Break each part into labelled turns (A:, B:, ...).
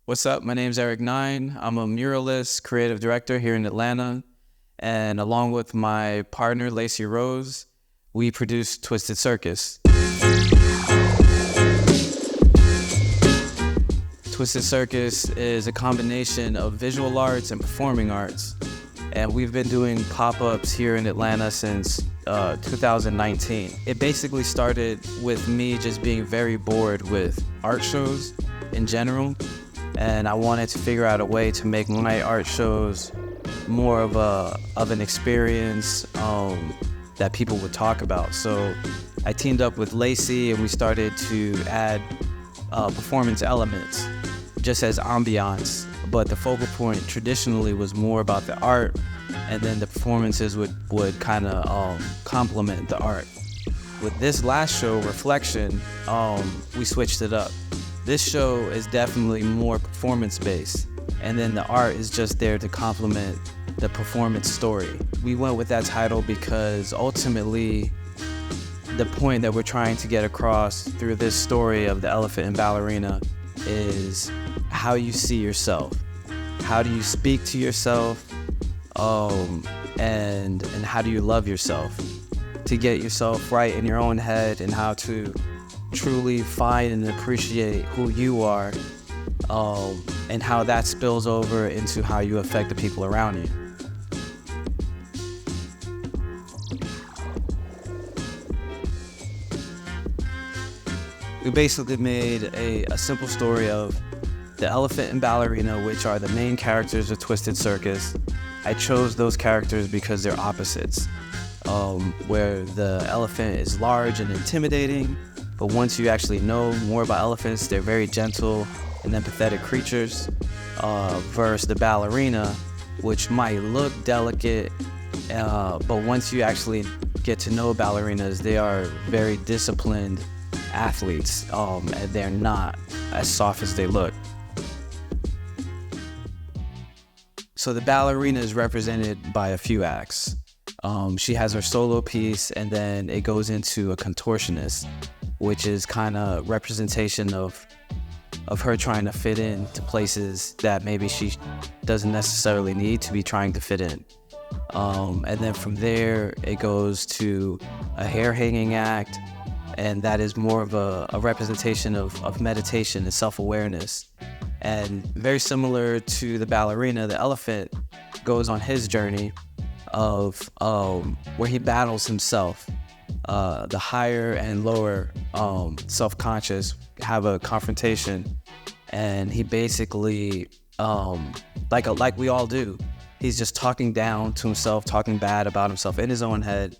A: What's up? My name's Eric Nine. I'm a muralist, creative director here in Atlanta. And along with my partner, Lacey Rose, we produce Twisted Circus. Twisted Circus is a combination of visual arts and performing arts. And we've been doing pop-ups here in Atlanta since 2019. It basically started with me just being very bored with art shows in general. And I wanted to figure out a way to make my art shows more of an experience that people would talk about. So I teamed up with Lacey and we started to add performance elements just as ambiance. But the focal point traditionally was more about the art, and then the performances would kind of complement the art. With this last show, Reflexión, we switched it up. This show is definitely more performance-based, and then the art is just there to complement the performance story. We went with that title because ultimately, the point that we're trying to get across through this story of the elephant and ballerina is how you see yourself. How do you speak to yourself, and how do you love yourself? To get yourself right in your own head and how to truly find and appreciate who you are, and how that spills over into how you affect the people around you. We basically made a simple story of the elephant and ballerina, which are the main characters of Twisted Circus. I chose those characters because they're opposites, where the elephant is large and intimidating, but once you actually know more about elephants, they're very gentle and empathetic creatures, versus the ballerina, which might look delicate, but once you actually get to know ballerinas, they are very disciplined athletes, and they're not as soft as they look. So the ballerina is represented by a few acts. She has her solo piece, and then it goes into a contortionist, which is kind of representation of her trying to fit in to places that maybe she doesn't necessarily need to be trying to fit in. And then from there, it goes to a hair hanging act, and that is more of a representation of meditation and self-awareness. And very similar to the ballerina, the elephant goes on his journey of where he battles himself. The higher and lower self-conscious have a confrontation, and he basically, like we all do, he's just talking down to himself, talking bad about himself in his own head,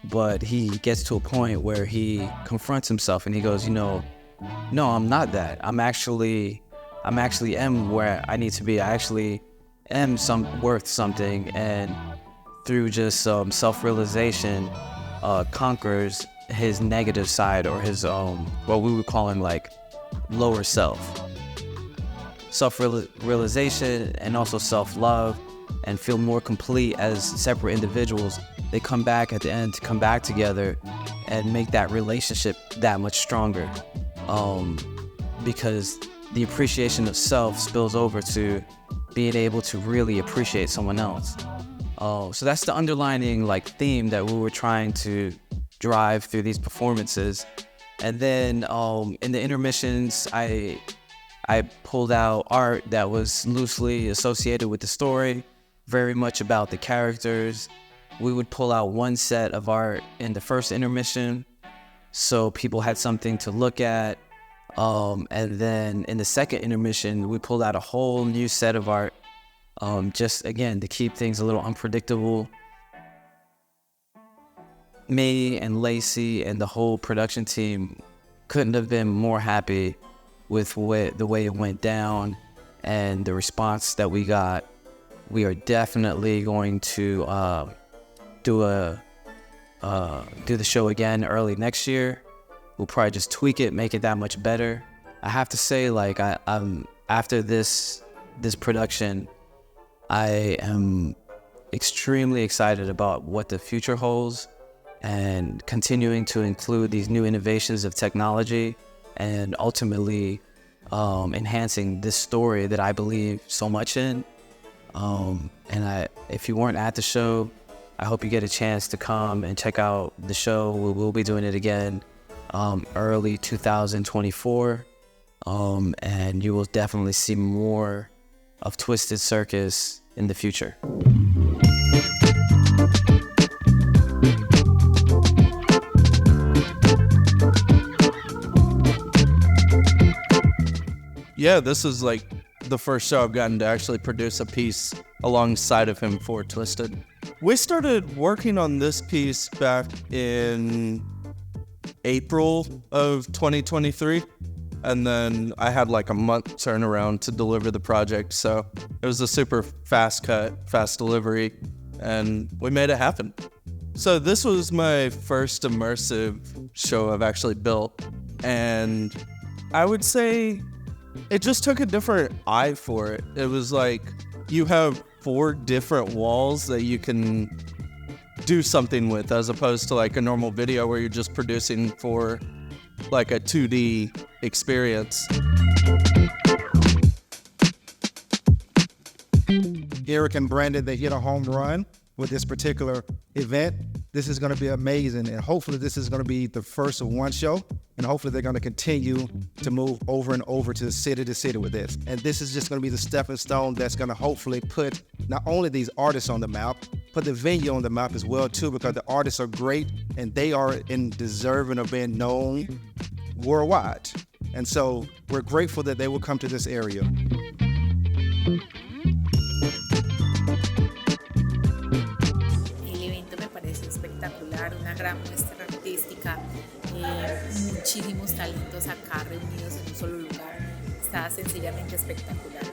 A: but he gets to a point where he confronts himself and he goes, no, I'm not that. I'm actually am where I need to be. I actually am worth something, and through just self-realization, conquers his negative side, or his what we would call him like lower self. Self-realization and also self-love, and feel more complete as separate individuals. They come back at the end to come back together and make that relationship that much stronger, because the appreciation of self spills over to being able to really appreciate someone else. So that's the underlining theme that we were trying to drive through these performances. And then in the intermissions, I pulled out art that was loosely associated with the story, very much about the characters. We would pull out one set of art in the first intermission, so people had something to look at. And then in the second intermission, we pulled out a whole new set of art, just again to keep things a little unpredictable. Me and Lacey and the whole production team couldn't have been more happy with the way it went down and the response that we got. We are definitely going to do the show again early next year. We'll probably just tweak it, make it that much better. I have to say, I'm after this production, I am extremely excited about what the future holds, and continuing to include these new innovations of technology, and ultimately enhancing this story that I believe so much in. If you weren't at the show, I hope you get a chance to come and check out the show. We'll be doing it again early 2024. And you will definitely see more of Twisted Circus in the future.
B: Yeah, this is like the first show I've gotten to actually produce a piece alongside of him for Twisted. We started working on this piece back in April of 2023, and then I had like a month turnaround to deliver the project, so it was a super fast cut, fast delivery, and we made it happen. So this was my first immersive show I've actually built, and I would say it just took a different eye for it. It was like you have 4 different walls that you can do something with, as opposed to like a normal video where you're just producing for like a 2D experience.
C: Eric and Brandon, they hit a home run with this particular event. This is going to be amazing, and hopefully this is going to be the first of one show, and hopefully they're going to continue to move over and over to city with this. And this is just going to be the stepping stone that's going to hopefully put not only these artists on the map, put the venue on the map as well too, because the artists are great and they are deserving of being known worldwide. And so we're grateful that they will come to this area.
D: Una gran muestra artística, muchísimos talentos acá reunidos en un solo lugar. Está sencillamente espectacular.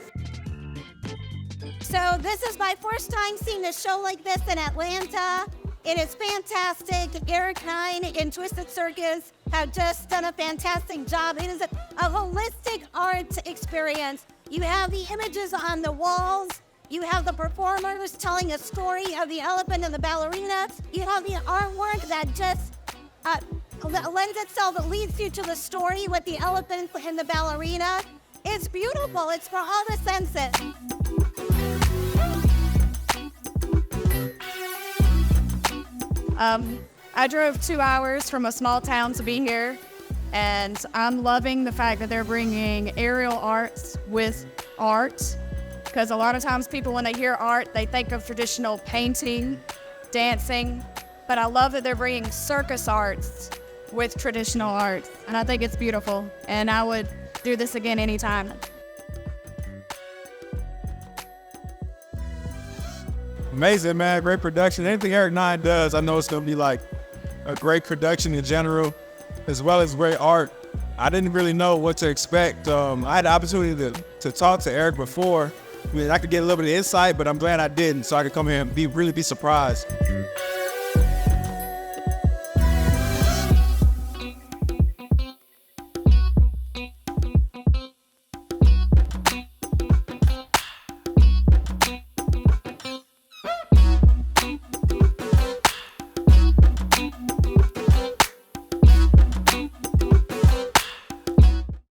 E: So this is my first time seeing a show like this in Atlanta. It is fantastic. Eric Hine and Twisted Circus have just done a fantastic job. It is a holistic art experience. You have the images on the walls. You have the performers telling a story of the elephant and the ballerina. You have the artwork that just lends itself, it leads you to the story with the elephant and the ballerina. It's beautiful. It's for all the senses.
F: I drove 2 hours from a small town to be here, and I'm loving the fact that they're bringing aerial arts with art. Because a lot of times people, when they hear art, they think of traditional painting, dancing, but I love that they're bringing circus arts with traditional art, and I think it's beautiful, and I would do this again anytime.
G: Amazing, man. Great production. Anything Eric Nine does, I know it's going to be like a great production in general, as well as great art. I didn't really know what to expect. I had the opportunity to talk to Eric before. I mean, I could get a little bit of insight, but I'm glad I didn't, so I could come here and really be surprised.